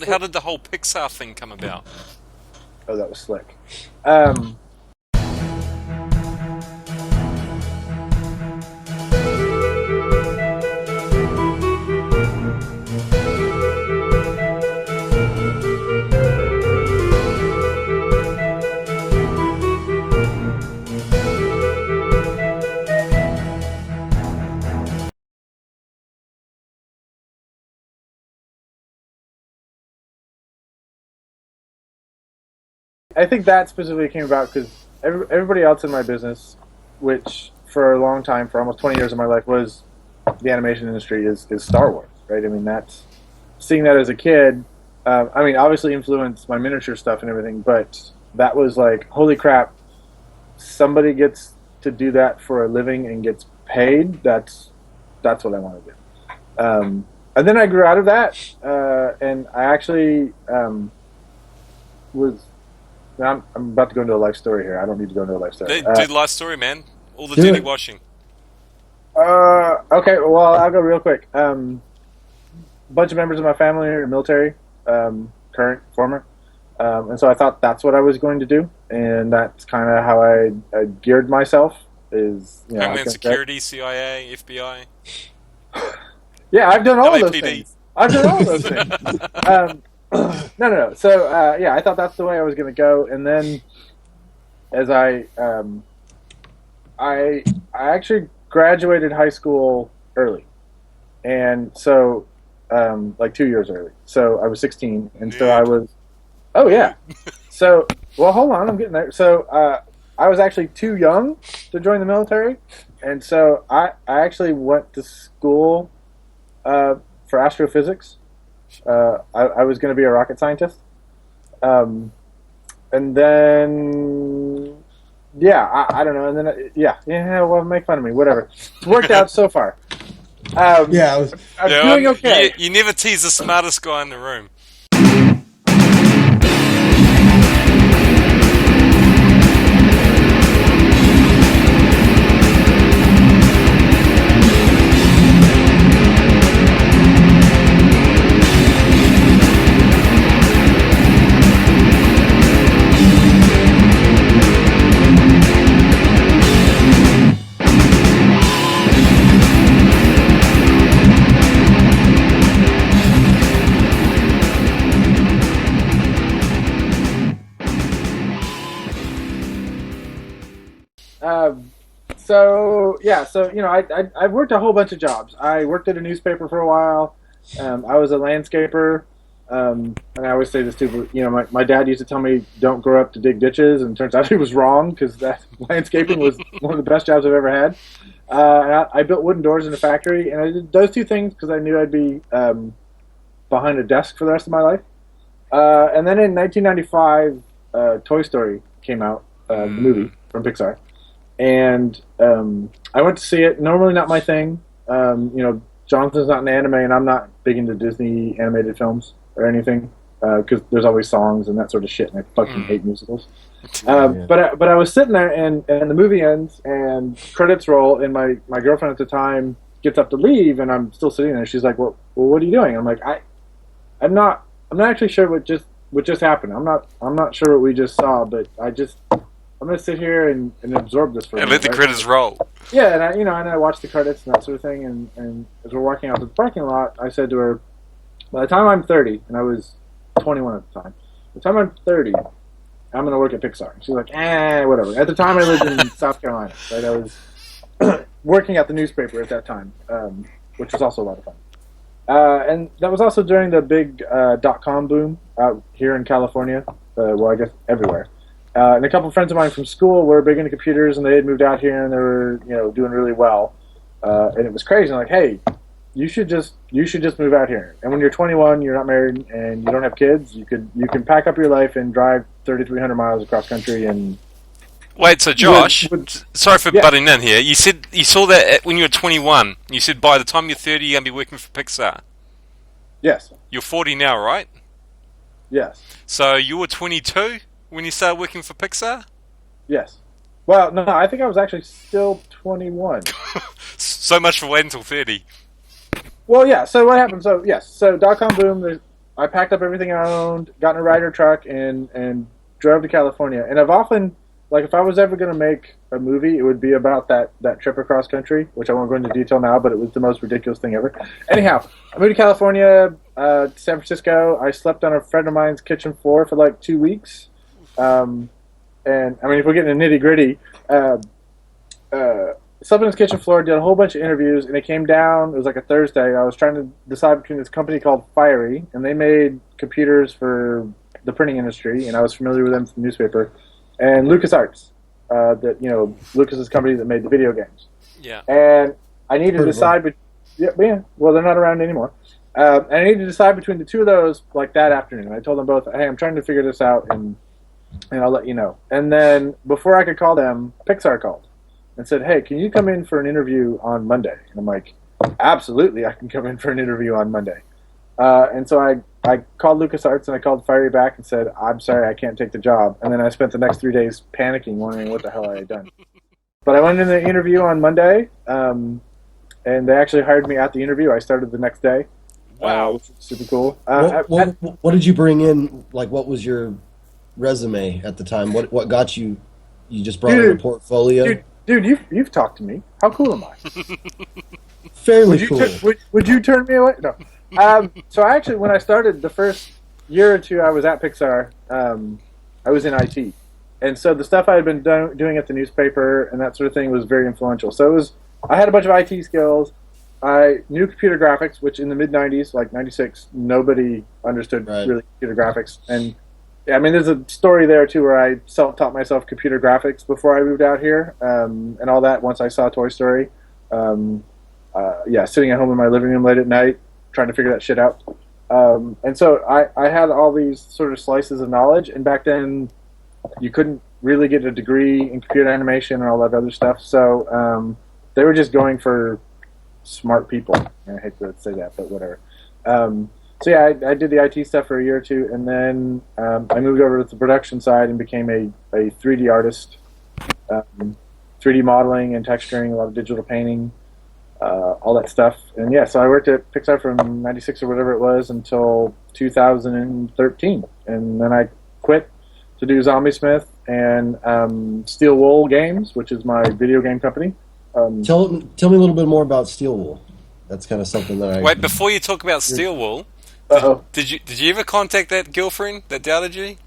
How did the whole Pixar thing come about? Oh, that was slick. Um, I think that specifically came about because everybody else in my business, which for a long time, for almost 20 years of my life, was the animation industry, is Star Wars, right? I mean, that's seeing that as a kid. I mean, obviously influenced my miniature stuff and everything, but that was like, holy crap! Somebody gets to do that for a living and gets paid. That's what I want to do. And then I grew out of that, and I actually was. I'm about to go into a life story here. I don't need to go into a life story. Do the life story, man. All the dirty washing. Okay, well, I'll go real quick. Bunch of members of my family are military, current, former, and so I thought that's what I was going to do, and that's kind of how I geared myself. Is Homeland Security, CIA, FBI, yeah, I've done all those LAPD. things. I've done all those things. No. So yeah, I thought that's the way I was going to go, and then as I actually graduated high school early, and so like 2 years early. So I was 16, and so I was. Oh yeah. So well, hold on, I'm getting there. So I was actually too young to join the military, and so I actually went to school for astrophysics. I was going to be a rocket scientist, and then yeah, I don't know, and then yeah, well, make fun of me, whatever. It's worked out so far. Yeah, I was. I'm doing okay. You never tease the smartest guy in the room. So yeah, so I worked a whole bunch of jobs. I worked at a newspaper for a while. I was a landscaper, and I always say this too. But, my dad used to tell me don't grow up to dig ditches, and it turns out he was wrong because that landscaping was one of the best jobs I've ever had. And I built wooden doors in a factory, and I did those two things because I knew I'd be behind a desk for the rest of my life. And then in 1995, Toy Story came out, the movie from Pixar. And I went to see it. Normally not my thing. Jonathan's not an anime, and I'm not big into Disney animated films or anything because there's always songs and that sort of shit, and I fucking hate musicals. But I was sitting there, and the movie ends, and credits roll, and my girlfriend at the time gets up to leave, and I'm still sitting there. She's like, "Well, what are you doing?" I'm like, I'm not actually sure what just happened. I'm not sure what we just saw, but I'm gonna sit here and absorb this for a And minute, let the right? credits roll. Yeah, and I watched the credits and that sort of thing. And as we're walking out to the parking lot, I said to her, "By the time I'm 30, and I was 21 at the time. By the time I'm 30, I'm gonna work at Pixar." She's like, whatever." At the time, I lived in South Carolina. Right, I was working at the newspaper at that time, which was also a lot of fun. And that was also during the big .com boom out here in California. Well, I guess everywhere. And a couple of friends of mine from school were big into computers, and they had moved out here, and they were, doing really well. And it was crazy. I'm like, "Hey, you should just move out here. And when you're 21, you're not married, and you don't have kids. You can pack up your life and drive 3,300 miles across country." And Wait, so Josh, sorry for yeah. butting in here. You said you saw that when you were 21. You said by the time you're 30, you're gonna be working for Pixar. Yes, You're 40 now, right? yes, So you were 22 when you started working for Pixar. yes. Well, no, I think I was actually still 21. So much for waiting until 30. Well, yeah. So what happened? So yes. So .com boom. I packed up everything I owned, got in a Ryder truck, and drove to California. And I've often, like, if I was ever going to make a movie, it would be about that trip across country, which I won't go into detail now, but it was the most ridiculous thing ever. Anyhow, I moved to California, San Francisco. I slept on a friend of mine's kitchen floor for like 2 weeks. And I mean, if we're getting nitty gritty, slept on his kitchen floor, did a whole bunch of interviews, and it came down. It was like a Thursday. I was trying to decide between this company called Fiery, and they made computers for the printing industry, and I was familiar with them from the newspaper, and LucasArts, Lucas's company that made the video games. Yeah. And I needed to decide. Well, they're not around anymore. And I needed to decide between the two of those like that afternoon. I told them both, "Hey, I'm trying to figure this out, and I'll let you know." And then before I could call them, Pixar called and said, "Hey, can you come in for an interview on Monday?" And I'm like, "Absolutely, I can come in for an interview on Monday." And so I called LucasArts and I called Fiery back and said, "I'm sorry, I can't take the job." And then I spent the next 3 days panicking, wondering what the hell I had done. But I went in the interview on Monday, and they actually hired me at the interview. I started the next day. Wow. Which was super cool. What did you bring in? Like, what was your resume at the time? What got you? You just brought in a portfolio? Dude, you've talked to me. How cool am I? Fairly cool. Would you turn me away? No. So I actually, when I started the first year or two I was at Pixar, I was in IT. And so the stuff I had been doing at the newspaper and that sort of thing was very influential. So I had a bunch of IT skills. I knew computer graphics, which in the mid-90s, like 96, nobody understood really computer graphics. And I mean, there's a story there, too, where I self-taught myself computer graphics before I moved out here, and all that once I saw Toy Story. Sitting at home in my living room late at night, trying to figure that shit out. And so I had all these sort of slices of knowledge, and back then you couldn't really get a degree in computer animation and all that other stuff, so they were just going for smart people. I hate to say that, but whatever. I did the IT stuff for a year or two, and then I moved over to the production side and became a 3D artist, 3D modeling and texturing, a lot of digital painting, all that stuff. And so I worked at Pixar from 96 or whatever it was until 2013, and then I quit to do Zombie Smith and Steel Wool Games, which is my video game company. Tell me a little bit more about Steel Wool. That's kind of something that I... Wait, before you talk about Steel Wool, did you ever contact that girlfriend that doubted you?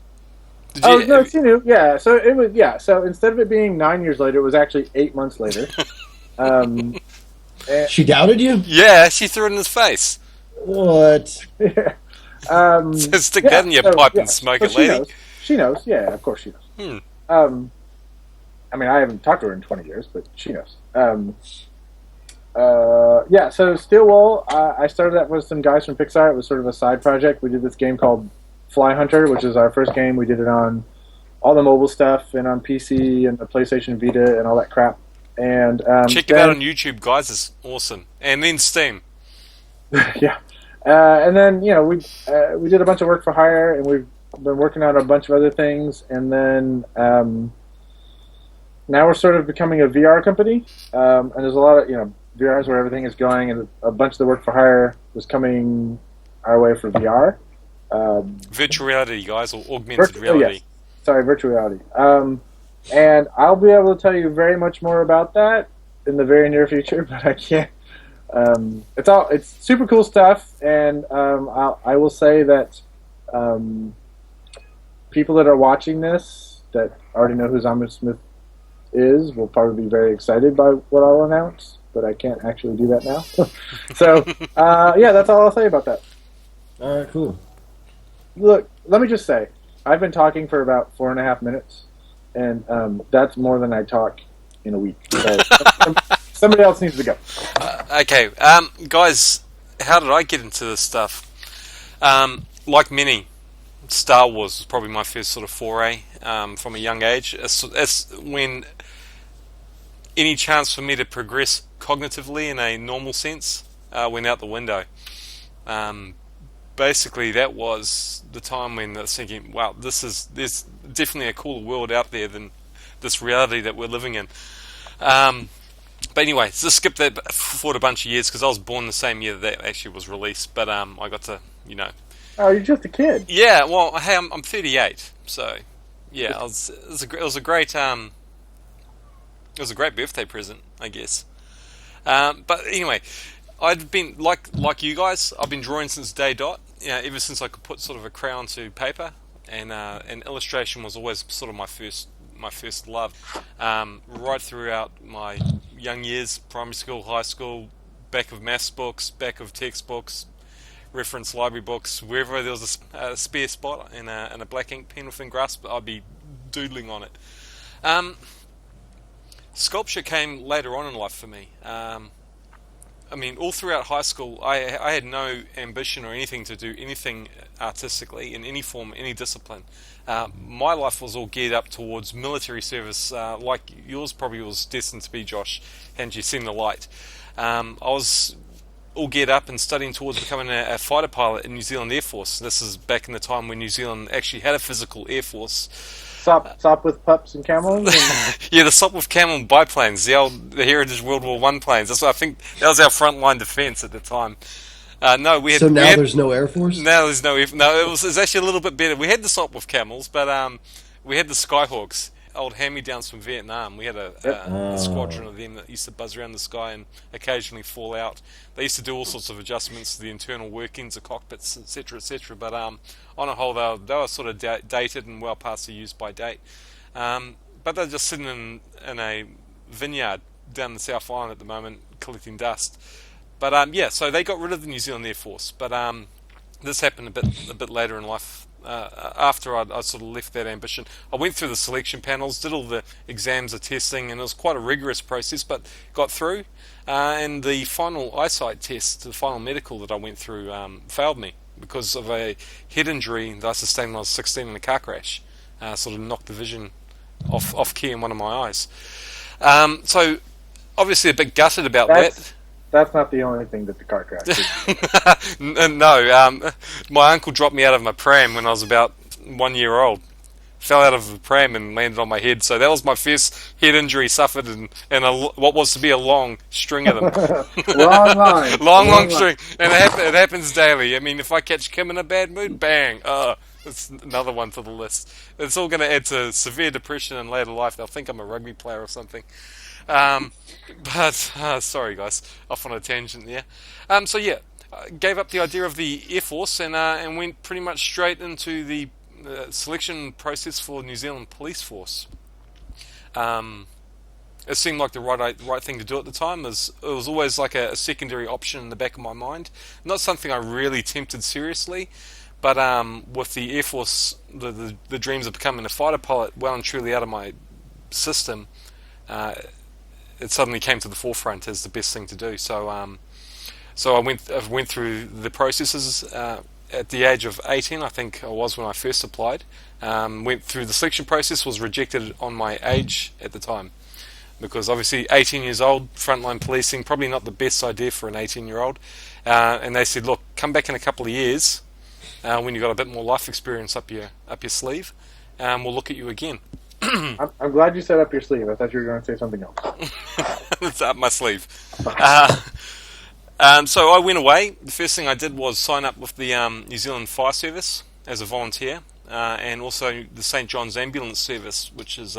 No, she knew. Yeah, so it was. Yeah, so instead of it being 9 years later, it was actually 8 months later. She doubted you? Yeah, she threw it in his face. What? Yeah. So stick that in your pipe and smoke it, lady. She knows. Yeah, of course she knows. I mean, I haven't talked to her in 20 years, but she knows. So Steel Wool, I started that with some guys from Pixar. It was sort of a side project. We did this game called Fly Hunter, which is our first game. We did it on all the mobile stuff and on PC and the PlayStation Vita and all that crap. And check it out on YouTube, guys. It's awesome. And then Steam. Yeah. And then, we did a bunch of work for hire, and we've been working on a bunch of other things. And then now we're sort of becoming a VR company. And there's a lot of, VR is where everything is going, and a bunch of the work for hire was coming our way for VR. Virtual reality, guys, or augmented reality. Yes. Sorry, virtual reality. And I'll be able to tell you very much more about that in the very near future, but I can't. It's super cool stuff, and I will say that people that are watching this that already know who Zombie Smith is will probably be very excited by what I'll announce, but I can't actually do that now. So, that's all I'll say about that. All right, cool. Look, let me just say, I've been talking for about 4.5 minutes, and that's more than I talk in a week. So somebody else needs to go. Okay, guys, how did I get into this stuff? Like many, Star Wars was probably my first sort of foray from a young age. It's when any chance for me to progress cognitively in a normal sense went out the window. Basically, that was the time when I was thinking, wow, there's definitely a cooler world out there than this reality that we're living in. But anyway, just skip that forward a bunch of years because I was born the same year that actually was released. But I got to, Oh, you're just a kid. Yeah, well, hey, I'm 38, so yeah, it was a great it was a great birthday present, I guess. But anyway, I'd been like you guys. I've been drawing since day dot. Ever since I could put sort of a crayon to paper, and illustration was always sort of my first love. Right throughout my young years, primary school, high school, back of maths books, back of textbooks, reference library books, wherever there was a spare spot and a black ink pen within grasp, I'd be doodling on it. Sculpture came later on in life for me. I mean, all throughout high school, I had no ambition or anything to do anything artistically in any form, any discipline. My life was all geared up towards military service, like yours probably was destined to be, Josh, hadn't you seen the light. I was all geared up and studying towards becoming a fighter pilot in New Zealand Air Force. This is back in the time when New Zealand actually had a physical Air Force. Sop with pups and camels? Yeah, the sop with camel biplanes, the Heritage World War One planes. I think that was our frontline defence at the time. No, we had. So now there's no Air Force? Now there's no. No, it was actually a little bit better. We had the sop with camels, but we had the Skyhawks, old hand-me-downs from Vietnam. We had a squadron of them that used to buzz around the sky and occasionally fall out. They used to do all sorts of adjustments to the internal workings of cockpits, etc., etc. But on a whole, they were sort of dated and well past the use-by date. But they're just sitting in a vineyard down the South Island at the moment, collecting dust. But so they got rid of the New Zealand Air Force. But this happened a bit later in life. After I sort of left that ambition, I went through the selection panels, did all the exams, the testing, and it was quite a rigorous process, but got through. And the final eyesight test, the final medical that I went through, failed me because of a head injury that I sustained when I was 16 in a car crash. Sort of knocked the vision off key in one of my eyes. So obviously a bit gutted about that. That's not the only thing that the car crash did. No, my uncle dropped me out of my pram when I was about 1 year old. Fell out of the pram and landed on my head. So that was my first head injury suffered in what was to be a long string of them. Long line. long string. And it happens daily. I mean, if I catch Kim in a bad mood, bang. It's another one to the list. It's all going to add to severe depression in later life. They'll think I'm a rugby player or something. But sorry guys, off on a tangent there. So yeah, I gave up the idea of the Air Force and went pretty much straight into the selection process for New Zealand Police Force. It seemed like the right thing to do at the time. It was always like a secondary option in the back of my mind. Not something I really tempted seriously, but with the Air Force, the dreams of becoming a fighter pilot well and truly out of my system. It suddenly came to the forefront as the best thing to do. So I went through the processes at the age of 18, I think I was when I first applied. Went through the selection process, was rejected on my age at the time. Because obviously 18 years old, frontline policing, probably not the best idea for an 18-year-old. And they said, look, come back in a couple of years when you've got a bit more life experience up your sleeve, and we'll look at you again. I'm glad you set up your sleeve. I thought you were going to say something else. It's up my sleeve. So I went away. The first thing I did was sign up with the New Zealand Fire Service as a volunteer, and also the St John's Ambulance Service, which is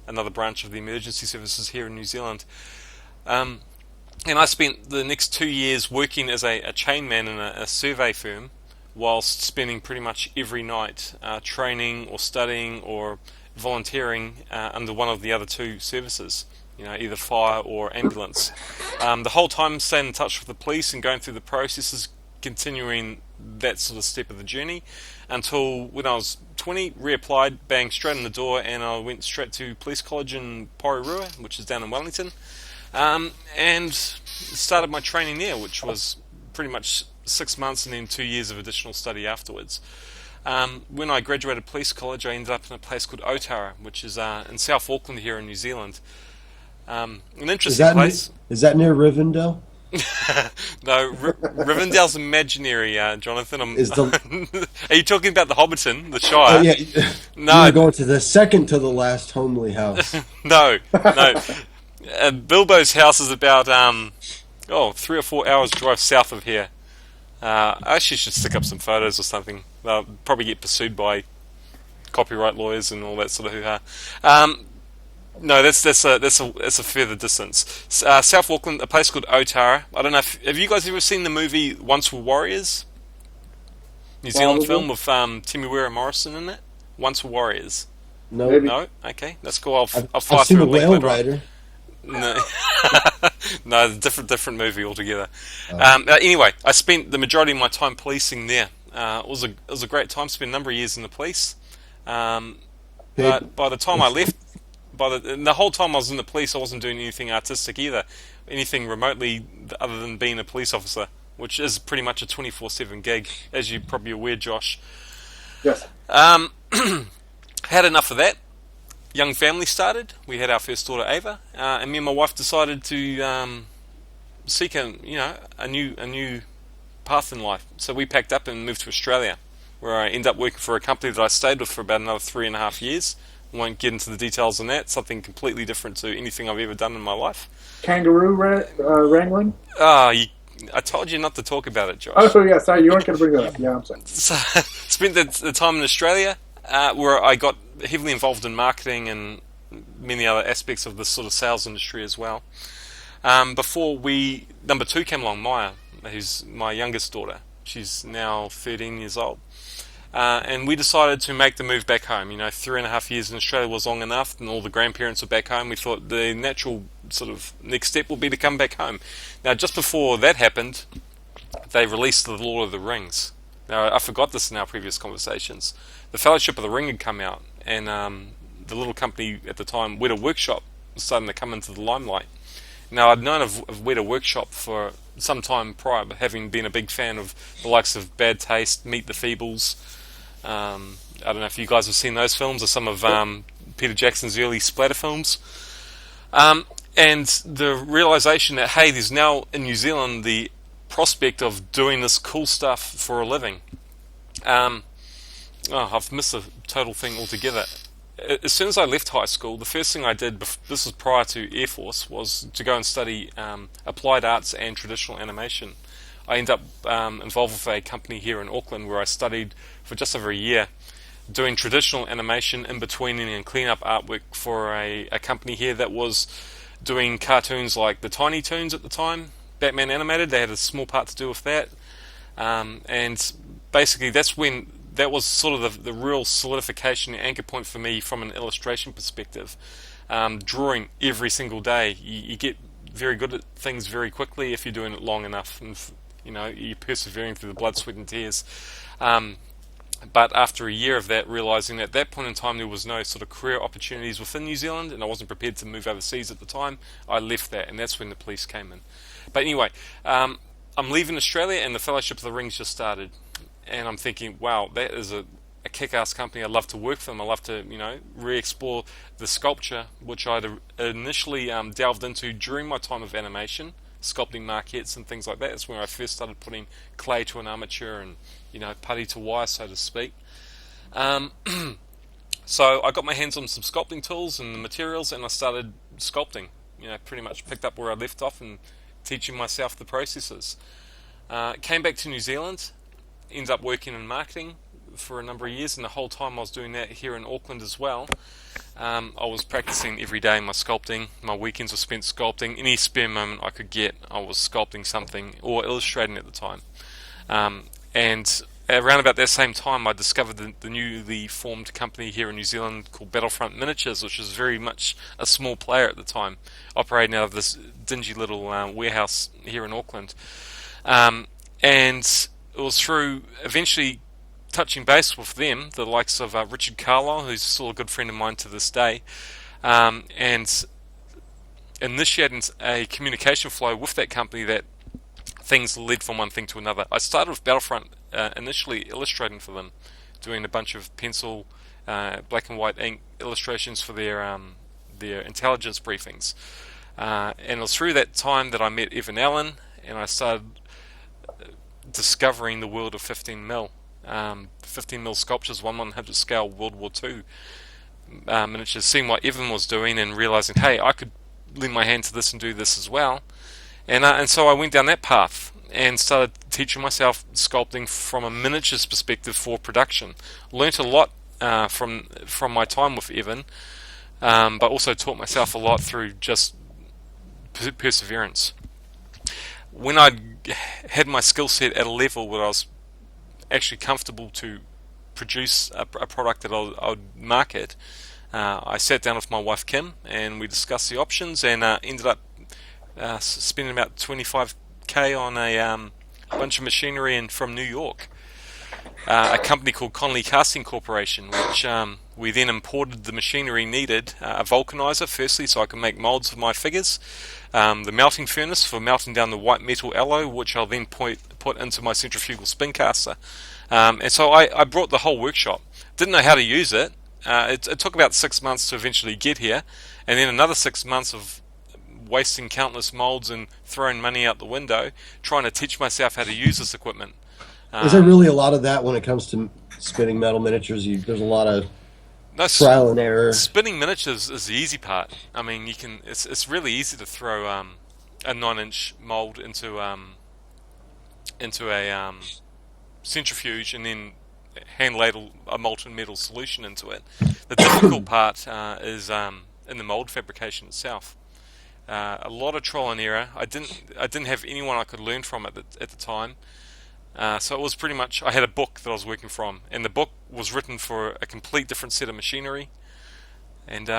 another branch of the emergency services here in New Zealand. And I spent the next 2 years working as a chainman in a survey firm, whilst spending pretty much every night training or studying or volunteering under one of the other two services, either fire or ambulance. The whole time staying in touch with the police and going through the processes, continuing that sort of step of the journey, until when I was 20, reapplied, bang, straight in the door, and I went straight to police college in Porirua, which is down in Wellington, and started my training there, which was pretty much 6 months and then 2 years of additional study afterwards. When I graduated police college, I ended up in a place called Otara, which is in South Auckland here in New Zealand. An interesting place. Is that near Rivendell? No, Rivendell's imaginary, Jonathan. Are you talking about the Hobbiton, the Shire? Oh, yeah. No. You're going to the second to the last homely house. No. Bilbo's house is about 3 or 4 hours drive south of here. I actually should stick up some photos or something. They'll probably get pursued by copyright lawyers and all that sort of hoo-ha. No, that's a further distance. South Auckland, a place called Otara. I don't know if have you guys ever seen the movie Once Were Warriors? New Zealand film Probably. with Temuera Morrison in it. Once Were Warriors. No, Maybe. No, okay, that's cool. I'll fly I've seen through the a link Whale later on. Rider. No, no, different movie altogether. Oh. Anyway, I spent the majority of my time policing there. It was a great time. Spent a number of years in the police. Um, Paid, but by the time I left, the whole time I was in the police, I wasn't doing anything artistic either, anything remotely other than being a police officer, which is pretty much a 24/7 gig, as you're probably aware, Josh. Yes. Um, had enough of that. Young family started. We had our first daughter Ava, and me and my wife decided to seek a new path in life. So we packed up and moved to Australia, where I ended up working for a company that I stayed with for about another 3.5 years. Won't get into the details on that. Something completely different to anything I've ever done in my life. Kangaroo wrangling. Ah, I told you not to talk about it, Oh, Josh. so yeah, sorry, you weren't going to bring that up. Yeah, I'm sorry. So, spent the time in Australia, where I got heavily involved in marketing and many other aspects of the sort of sales industry as well. Before number two came along, Maya, who's my youngest daughter. She's now 13 years old. And we decided to make the move back home. 3.5 years in Australia was long enough, and all the grandparents were back home. We thought the natural sort of next step would be to come back home. Now, just before that happened, they released The Lord of the Rings. Now, I forgot this in our previous conversations. The Fellowship of the Ring had come out, and the little company at the time, Weta Workshop, was starting to come into the limelight. Now, I'd known of Weta Workshop for some time prior, having been a big fan of the likes of Bad Taste, Meet the Feebles. I don't know if you guys have seen those films or some of Peter Jackson's early splatter films. And the realization that, hey, there's now in New Zealand the prospect of doing this cool stuff for a living. I've missed the total thing altogether. As soon as I left high school, the first thing I did, this was prior to Air Force, was to go and study applied arts and traditional animation. I ended up involved with a company here in Auckland where I studied for just over a year, doing traditional animation in betweening and clean-up artwork for a company here that was doing cartoons like the Tiny Toons at the time, Batman animated. They had a small part to do with that, and basically that was sort of the real solidification, the anchor point for me from an illustration perspective. Drawing every single day, you get very good at things very quickly if you're doing it long enough, and you're persevering through the blood, sweat, and tears. But after a year of that, realizing at that point in time there was no sort of career opportunities within New Zealand, and I wasn't prepared to move overseas at the time, I left that, and that's when the police came in. But anyway, I'm leaving Australia, and the Fellowship of the Rings just started, and I'm thinking, wow, that is a kick-ass company. I'd love to work for them. I'd love to, re-explore the sculpture, which I'd initially delved into during my time of animation, sculpting marquettes and things like that. It's where I first started putting clay to an armature and, putty to wire, so to speak. So I got my hands on some sculpting tools and the materials, and I started sculpting. Pretty much picked up where I left off and teaching myself the processes. Came back to New Zealand, ended up working in marketing for a number of years, and the whole time I was doing that here in Auckland as well. I was practicing every day my sculpting. My weekends were spent sculpting. Any spare moment I could get, I was sculpting something or illustrating at the time. And around about that same time, I discovered the newly formed company here in New Zealand called Battlefront Miniatures, which was very much a small player at the time, operating out of this dingy little warehouse here in Auckland. And it was through eventually touching base with them, the likes of Richard Carlisle, who's still a good friend of mine to this day, and initiating a communication flow with that company that things led from one thing to another. I started with Battlefront initially illustrating for them, doing a bunch of pencil, black and white ink illustrations for their intelligence briefings. And it was through that time that I met Evan Allen, and I started discovering the world of 15mm. 15mm sculptures, 1/100 scale World War II miniatures, seeing what Evan was doing and realizing, hey, I could lend my hand to this and do this as well. And so I went down that path. and started teaching myself sculpting from a miniatures perspective for production. Learnt a lot from my time with Evan, but also taught myself a lot through just perseverance. When I had my skill set at a level where I was actually comfortable to produce a product that I would market, I sat down with my wife Kim and we discussed the options, and ended up spending about 25k on a bunch of machinery from New York. A company called Connolly Casting Corporation, which we then imported the machinery needed, a vulcanizer firstly so I could make molds of my figures, the melting furnace for melting down the white metal alloy, which I'll then put into my centrifugal spin caster. And so I brought the whole workshop. Didn't know how to use it. It took about 6 months to eventually get here, and then another 6 months of wasting countless molds and throwing money out the window trying to teach myself how to use this equipment. Is there really a lot of that when it comes to spinning metal miniatures? There's a lot of trial and error. Spinning miniatures is the easy part. I mean, it's really easy to throw a 9-inch mold into a centrifuge and then hand ladle a molten metal solution into it. The difficult part is in the mold fabrication itself. A lot of trial and error. I didn't have anyone I could learn from at the time. So it was pretty much, I had a book that I was working from, and the book was written for a complete different set of machinery, and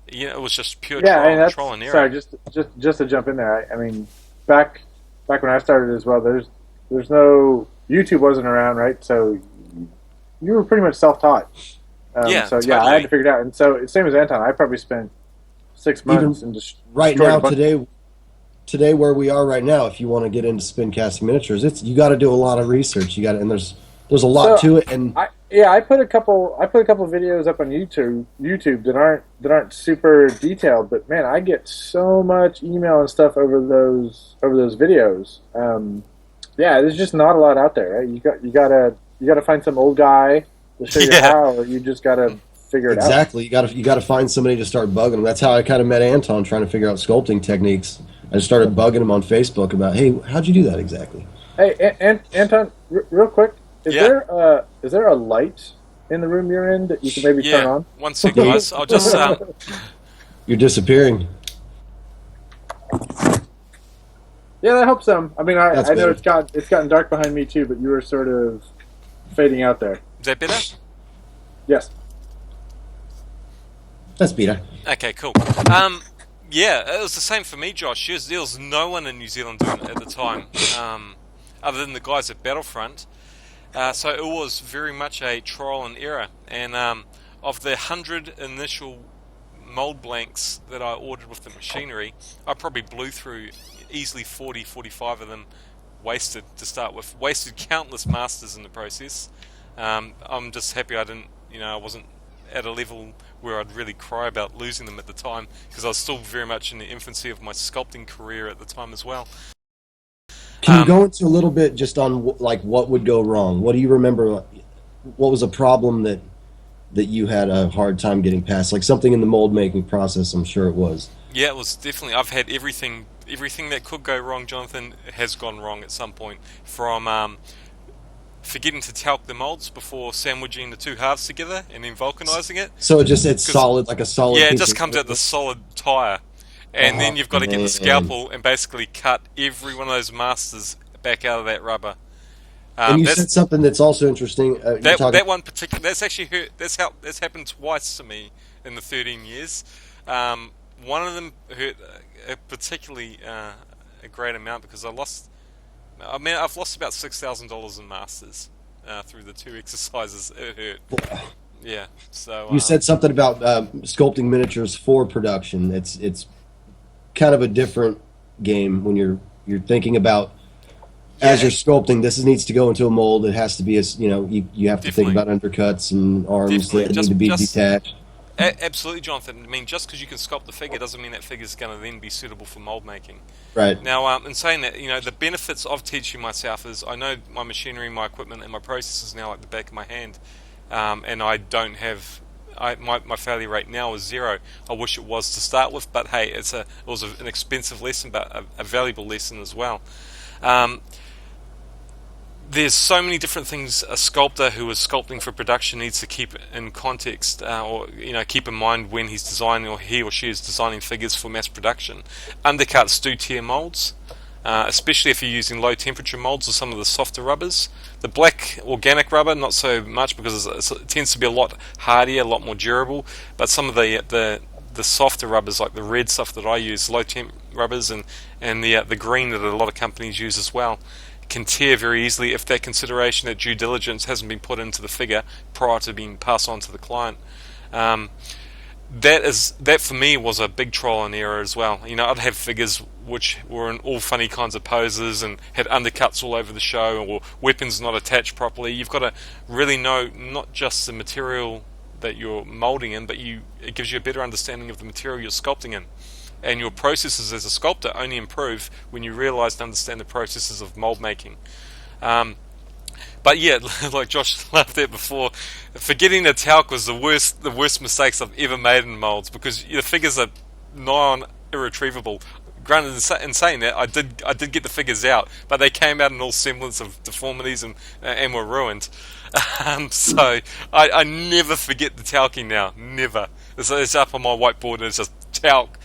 it was just pure trial and error. Sorry, just to jump in there. I mean, back when I started as well, there's no YouTube wasn't around, right? So you were pretty much self-taught. Totally. I had to figure it out, and so same as Anton, I probably spent 6 months and just right now today where we are right now, if you want to get into spin casting miniatures, you got to do a lot of research. And there's a lot to it. And I put a couple videos up on YouTube that aren't super detailed, but man, I get so much email and stuff over those videos. There's just not a lot out there. Right? You gotta find some old guy to show you how, or you just gotta figure it out. Exactly. You gotta find somebody to start bugging them. That's how I kind of met Anton, trying to figure out sculpting techniques. I just started bugging him on Facebook about, hey, how'd you do that exactly? Hey, Anton, real quick, is there a light in the room you're in that you can maybe turn on? One second, guys. I'll just. You're disappearing. Yeah, that helps some. I mean, I know it's gotten dark behind me too, but you were sort of fading out there. Is that better? Yes. That's better. Okay, cool. Yeah, it was the same for me, Josh. There was no one in New Zealand doing it at the time, other than the guys at Battlefront. So it was very much a trial and error. And of the 100 initial mold blanks that I ordered with the machinery, I probably blew through easily 40, 45 of them wasted to start with. Wasted countless masters in the process. I'm just happy I wasn't at a level where I'd really cry about losing them at the time, because I was still very much in the infancy of my sculpting career at the time as well. Can you go into a little bit just on what would go wrong? What do you remember? What was a problem that you had a hard time getting past? Like something in the mold making process, I'm sure it was. Yeah, it was definitely. I've had everything that could go wrong, Jonathan, has gone wrong at some point. From forgetting to talc the molds before sandwiching the two halves together and then vulcanizing it. So it's solid, like a solid. Yeah, it just comes out the solid tire, and then you've got to get the scalpel and basically cut every one of those masters back out of that rubber. And you said something that's also interesting. That one particular, that's actually hurt. That's happened twice to me in the 13 years. One of them hurt particularly a great amount because I've lost about $6,000 in masters through the two exercises. It hurt. Yeah. So you said something about sculpting miniatures for production. It's kind of a different game when you're thinking about. As you're sculpting, this needs to go into a mold. It has to be you have to think about undercuts and arms that need to be detached. Absolutely, Jonathan. I mean, just because you can sculpt the figure doesn't mean that figure is going to then be suitable for mold making. Right. Now, in saying that, the benefits of teaching myself is I know my machinery, my equipment, and my processes now like the back of my hand, and I don't have. My failure rate now is 0. I wish it was to start with, but hey, it was an expensive lesson, but a valuable lesson as well. there's so many different things a sculptor who is sculpting for production needs to keep in context, or keep in mind when he's designing, or he or she is designing figures for mass production. Undercuts do tear molds, especially if you're using low temperature molds or some of the softer rubbers. The black organic rubber, not so much, because it tends to be a lot hardier, a lot more durable. But some of the softer rubbers, like the red stuff that I use, low temp rubbers, and the green that a lot of companies use as well, can tear very easily if that consideration, that due diligence hasn't been put into the figure prior to being passed on to the client. That for me was a big trial and error as well. I'd have figures which were in all funny kinds of poses and had undercuts all over the show, or weapons not attached properly. You've got to really know not just the material that you're molding in, but it gives you a better understanding of the material you're sculpting in. And your processes as a sculptor only improve when you realize and understand the processes of mold making. But yeah, like Josh laughed at before, forgetting the talc was the worst mistakes I've ever made in molds, because the figures are nigh on irretrievable. Granted, in saying that, I did get the figures out, but they came out in all semblance of deformities and were ruined. So I never forget the talking now, never. It's up on my whiteboard and it's just talc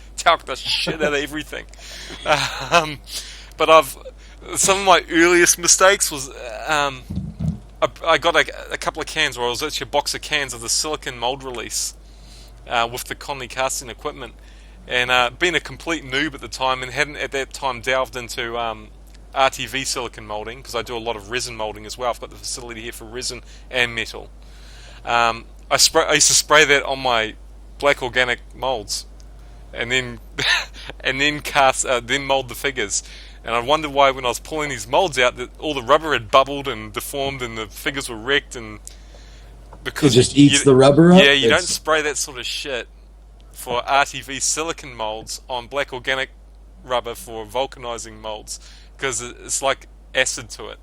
the shit out of everything. But some of my earliest mistakes was I got a couple of cans, or I was actually a box of cans of the silicon mold release with the Conley casting equipment, and being a complete noob at the time and hadn't at that time delved into RTV silicon molding, because I do a lot of resin molding as well. I've got the facility here for resin and metal. I used to spray that on my black organic molds, and then then mold the figures. And I wondered why, when I was pulling these molds out, that all the rubber had bubbled and deformed and the figures were wrecked. And because it just eats the rubber up? Yeah, you don't spray that sort of shit for RTV silicon molds on black organic rubber for vulcanizing molds, because it's like acid to it.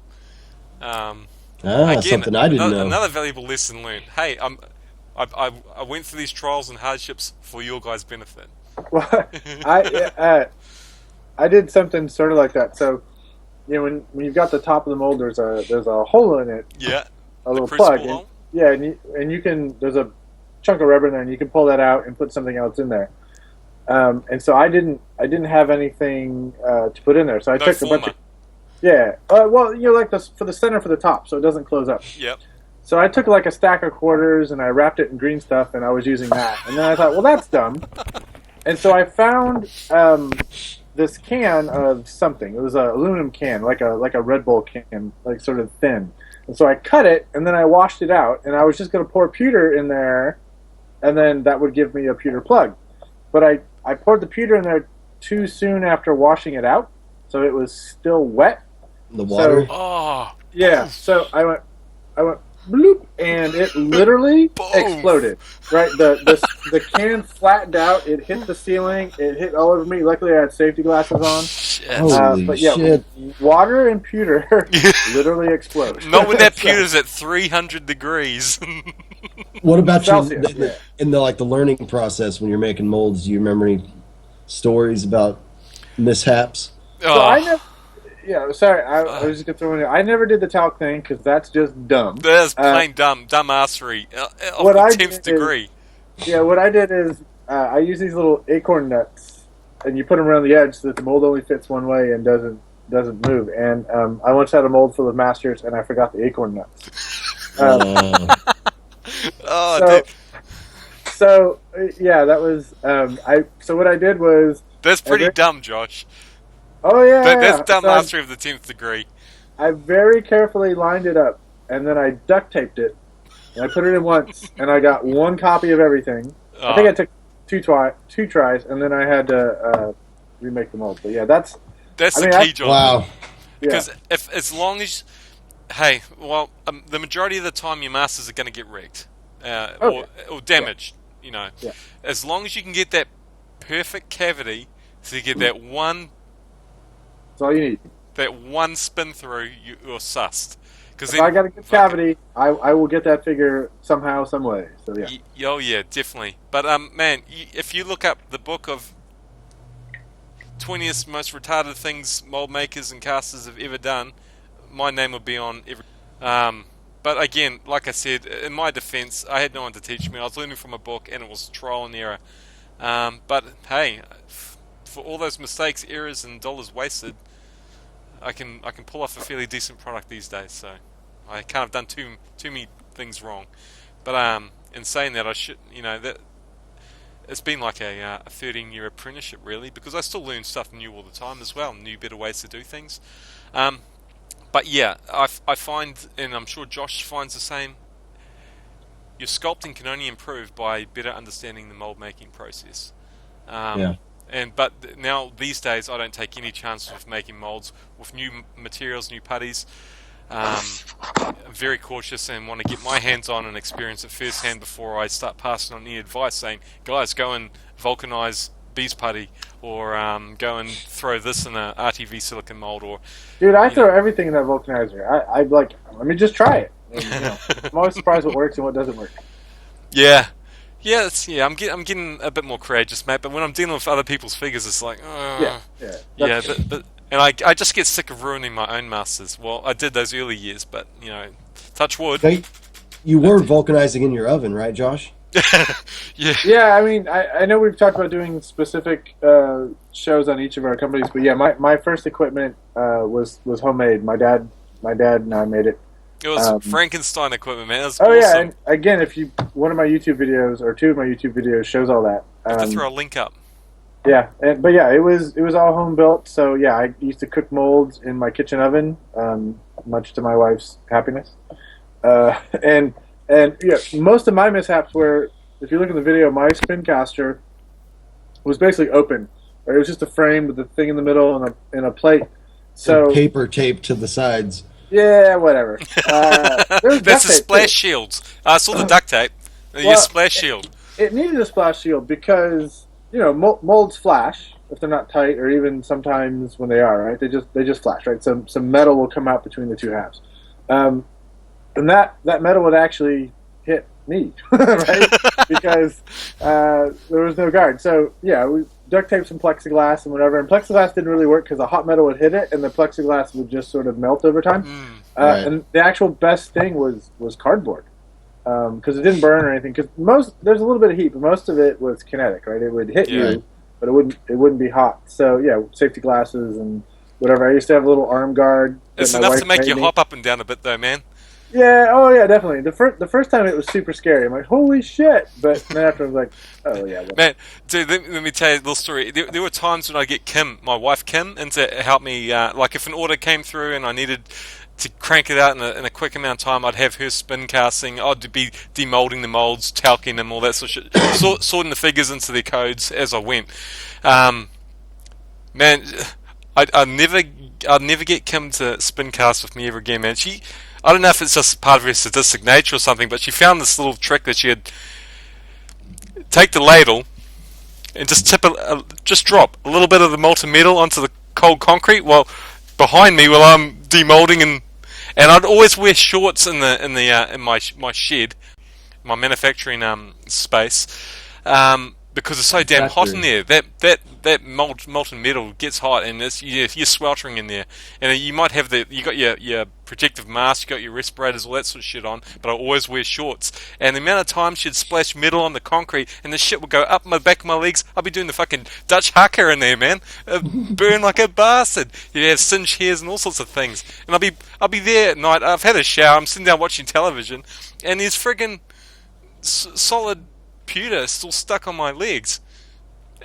Again, something I didn't know. Another valuable lesson learned. Hey, I went through these trials and hardships for your guys' benefit. Well, I did something sort of like that. So, when you've got the top of the mold, there's a hole in it. Yeah. A little plug. And you can, there's a chunk of rubber in there, and you can pull that out and put something else in there. And so I didn't have anything to put in there. So I took a bunch of. Yeah. Like this for the center for the top, so it doesn't close up. Yep. So I took like a stack of quarters and I wrapped it in green stuff, and I was using that. And then I thought, well, that's dumb. And so I found this can of something. It was an aluminum can, like a Red Bull can, like sort of thin. And so I cut it, and then I washed it out, and I was just going to pour pewter in there, and then that would give me a pewter plug. But I poured the pewter in there too soon after washing it out, so it was still wet. The water? Yeah, so I went bloop, and it literally exploded. Right, the can flattened out. It hit the ceiling. It hit all over me. Luckily, I had safety glasses on. But yeah, shit. Water and pewter literally explode. Not when that pewter's at 300 degrees. What about Celsius, in the learning process when you're making molds? Do you remember any stories about mishaps? So I never. Yeah, sorry, I was just going to throw in there. I never did the talc thing, because that's just dumb. That's plain dumbassery of the 10th degree. What I did is I use these little acorn nuts, and you put them around the edge so that the mold only fits one way and doesn't move. And I once had a mold full of masters, and I forgot the acorn nuts. So that was So what I did was, that's pretty dumb, Josh. Oh yeah, that's dumb mastery of the 10th degree. I very carefully lined it up, and then I duct taped it, and I put it in once, and I got one copy of everything. I think I took two tries, and then I had to remake the mold. But yeah, that's the key, John. Wow. Because as long as, the majority of the time your masters are going to get wrecked or damaged. Yeah. As long as you can get that perfect cavity, so you get that one. That's all you need. That one spin through, you're sussed. If I got a good cavity, I will get that figure somehow, some way. So yeah. Yeah, definitely. But man, if you look up the book of 20th most retarded things mold makers and casters have ever done, my name will be on every. But again, like I said, in my defence, I had no one to teach me. I was learning from a book, and it was trial and error. But hey, for all those mistakes, errors, and dollars wasted, I can pull off a fairly decent product these days. So I can't have done too many things wrong. But in saying that, I should, that it's been like a 13-year apprenticeship really, because I still learn stuff new all the time as well, new better ways to do things. But yeah, I find, and I'm sure Josh finds the same, your sculpting can only improve by better understanding the mold making process. But now these days I don't take any chances with making molds with new materials, new putties. I'm very cautious and want to get my hands on and experience it firsthand before I start passing on any advice saying, guys, go and vulcanize bees putty, or go and throw this in a RTV silicon mold, or dude, I throw everything in that vulcanizer. I like, let me just try it. And, I'm always surprised what works and what doesn't work. Yeah. I'm getting a bit more courageous, mate. But when I'm dealing with other people's figures, it's like, but and I just get sick of ruining my own masters. Well, I did those early years, but touch wood. You were vulcanizing in your oven, right, Josh? Yeah. I mean, I know we've talked about doing specific shows on each of our companies, but yeah, my first equipment was homemade. My dad and I made it. It was Frankenstein equipment, man. It was awesome. Yeah, and again, if one of my YouTube videos or two of my YouTube videos shows all that. I have to throw a link up. Yeah, but yeah, it was all home built. So yeah, I used to cook molds in my kitchen oven, much to my wife's happiness. And yeah, most of my mishaps were, if you look in the video, my spin caster was basically open. Or it was just a frame with the thing in the middle and a plate. So and paper taped to the sides. Yeah, whatever. That's the splash shields. I saw the duct tape. Your splash shield. It needed a splash shield because molds flash if they're not tight, or even sometimes when they are, right. They just flash, right. Some metal will come out between the two halves, and that metal would actually hit me, right, because there was no guard. So yeah, we duct taped some plexiglass and whatever, and plexiglass didn't really work because the hot metal would hit it and the plexiglass would just sort of melt over time. Right. And the actual best thing was cardboard, because it didn't burn or anything. Because there's a little bit of heat, but most of it was kinetic, right? It would hit you, but it wouldn't be hot. So yeah, safety glasses and whatever. I used to have a little arm guard. It's enough to make you hop up and down a bit, though, man. Yeah, oh yeah, definitely. The first time it was super scary. I'm like, holy shit! But then after I was like, oh yeah. Man, dude, let me tell you a little story. There were times when I get my wife Kim, in to help me. Like if an order came through and I needed to crank it out in a quick amount of time, I'd have her spin casting. I'd be demolding the molds, talking them, all that sort of shit, sorting the figures into their codes as I went. Man, I'd never get Kim to spin cast with me ever again, man. I don't know if it's just part of her sadistic nature or something, but she found this little trick that she had take the ladle and just just drop a little bit of the molten metal onto the cold concrete while behind me while I'm demolding, and I'd always wear shorts in my shed, my manufacturing space, because it's so damn hot in there. That molten metal gets hot, and you're sweltering in there. And you might have you got your protective mask, you got your respirators, all that sort of shit on. But I always wear shorts. And the amount of time she'd splash metal on the concrete, and the shit would go up my back of my legs. I'd be doing the fucking Dutch haka in there, man. Burn like a bastard. You have singed hairs and all sorts of things. And I'll be there at night. I've had a shower. I'm sitting down watching television, and there's friggin' solid pewter still stuck on my legs,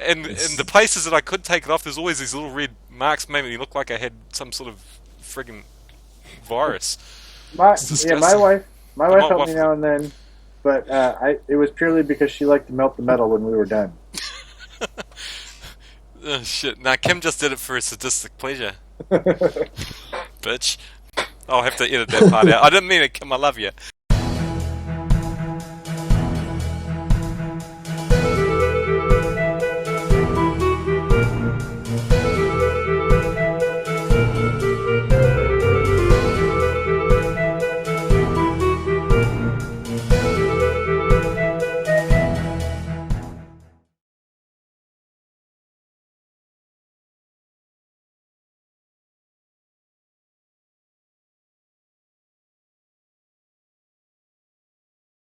and the places that I could take it off, there's always these little red marks, making me look like I had some sort of friggin' virus. My wife helped me now and then, but it was purely because she liked to melt the metal when we were done. Oh, shit. Nah, Kim just did it for a sadistic pleasure. Bitch. I'll have to edit that part out. I didn't mean it, Kim. I love you.